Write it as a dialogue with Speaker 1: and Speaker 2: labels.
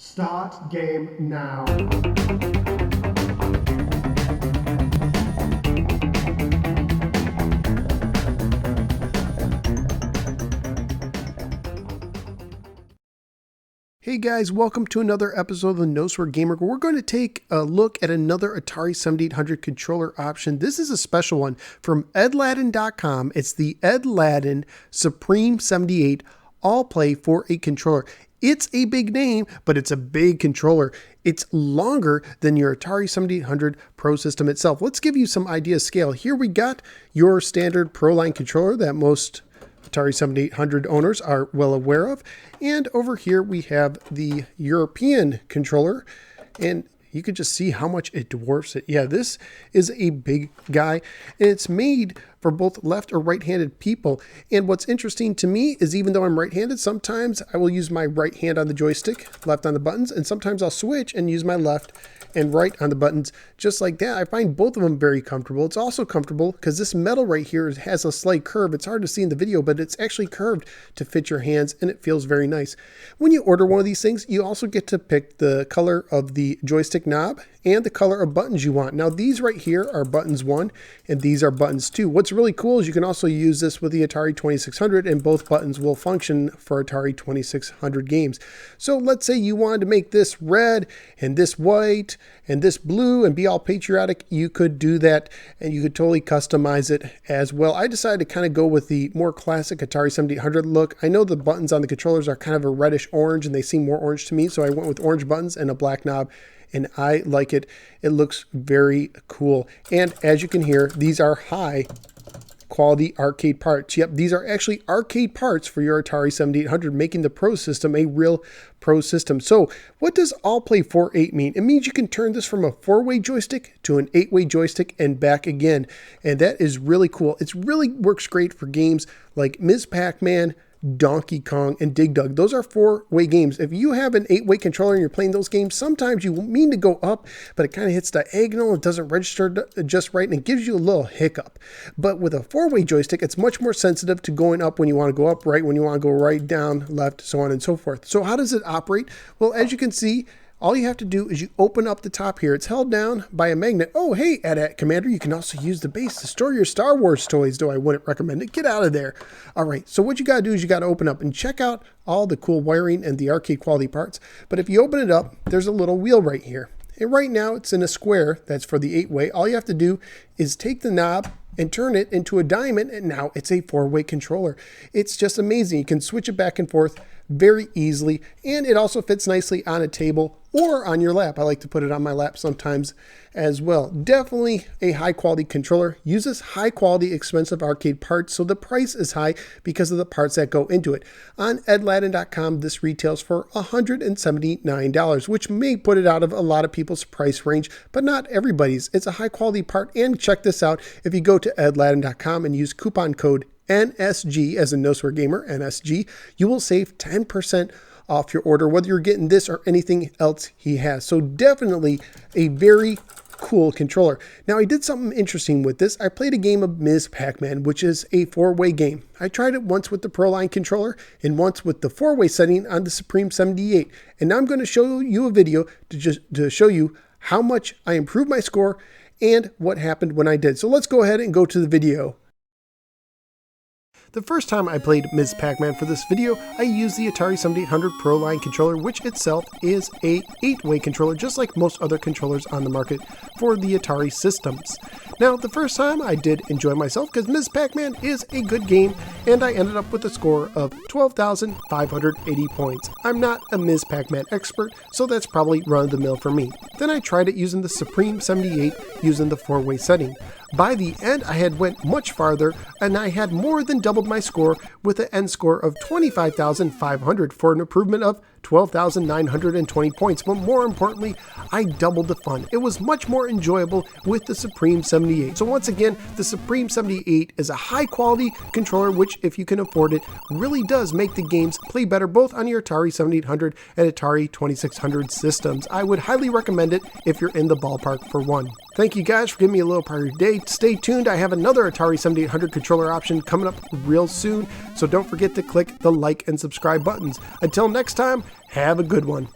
Speaker 1: Start game now. Hey guys, welcome to another episode of the No Swear Gamer. We're going to take a look at another Atari 7800 controller option. This is a special one from Edladdin.com. It's the Edladdin Supreme 78 All Play for a controller. It's a big name, but it's a big controller. It's longer than your Atari 7800 Pro system itself. Let's give you some idea of scale. Here we got your standard Pro line controller that most Atari 7800 owners are well aware of. And over here we have the European controller, and you can just see how much it dwarfs it. Yeah, this is a big guy, and it's made for both left or right-handed people. And what's interesting to me is even though I'm right-handed, sometimes I will use my right hand on the joystick, left on the buttons, and sometimes I'll switch and use my left and right on the buttons just like that. I find both of them very comfortable. It's also comfortable because this metal right here has a slight curve. It's hard to see in the video, but it's actually curved to fit your hands, and it feels very nice. When you order one of these things, you also get to pick the color of the joystick knob and the color of buttons you want. Now these right here are buttons 1 and these are buttons 2. What's really cool is you can also use this with the Atari 2600 and both buttons will function for Atari 2600 games. So let's say you wanted to make this red and this white and this blue and be all patriotic. You could do that and you could totally customize it as well. I decided to kind of go with the more classic Atari 7800 look. I know the buttons on the controllers are kind of a reddish orange and they seem more orange to me, so I went with orange buttons and a black knob, and I like it. It looks very cool. And as you can hear, these are high quality arcade parts. Yep, these are actually arcade parts for your Atari 7800, making the Pro system a real Pro system. So what does All Play 4-8 mean? It means you can turn this from a 4-way joystick to an 8-way joystick and back again. And that is really cool. It really works great for games like Ms. Pac-Man, Donkey Kong, and Dig Dug. Those are 4-way games. If you have an 8-way controller and you're playing those games, sometimes you mean to go up, but it kind of hits diagonal, it doesn't register just right, and it gives you a little hiccup. But with a 4-way joystick, it's much more sensitive to going up when you want to go up, right when you want to go right, down, left, so on and so forth. So how does it operate? Well, as you can see, all you have to do is you open up the top here. It's held down by a magnet. Oh, hey, AT-AT Commander, you can also use the base to store your Star Wars toys, though I wouldn't recommend it. Get out of there. All right, so what you got to do is you got to open up and check out all the cool wiring and the arcade quality parts. But if you open it up, there's a little wheel right here. And right now it's in a square. That's for the 8-way. All you have to do is take the knob and turn it into a diamond, and now it's a 4-way controller. It's just amazing. You can switch it back and forth very easily, and it also fits nicely on a table or on your lap. I like to put it on my lap sometimes as well. Definitely a high quality controller. Uses high quality expensive arcade parts, so the price is high because of the parts that go into it. On Edladdin.com, this retails for $179, which may put it out of a lot of people's price range, but not everybody's. It's a high quality part, and check this out. If you go to Edladdin.com and use coupon code NSG, as in No Swear Gamer, NSG, you will save 10% off your order, whether you're getting this or anything else he has. So definitely a very cool controller. Now, I did something interesting with this. I played a game of Ms. Pac-Man, which is a 4-way game. I tried it once with the Pro Line controller and once with the 4-way setting on the Supreme 78. And now I'm going to show you a video to show you how much I improved my score and what happened when I did. So let's go ahead and go to the video. The first time I played Ms. Pac-Man for this video, I used the Atari 7800 Pro Line controller, which itself is a 8-way controller, just like most other controllers on the market for the Atari systems. Now, the first time I did enjoy myself because Ms. Pac-Man is a good game, and I ended up with a score of 12,580 points. I'm not a Ms. Pac-Man expert, so that's probably run-of-the-mill for me. Then I tried it using the Supreme 78 using the 4-way setting. By the end, I had went much farther, and I had more than doubled my score with an end score of 25,500 for an improvement of 12,920 points. But more importantly, I doubled the fun. It was much more enjoyable with the Supreme 78. So once again, the Supreme 78 is a high quality controller, which if you can afford it, really does make the games play better both on your Atari 7800 and Atari 2600 systems. I would highly recommend it if you're in the ballpark for one. Thank you guys for giving me a little part of your day. Stay tuned. I have another Atari 7800 controller option coming up real soon, so don't forget to click the like and subscribe buttons. Until next time, have a good one.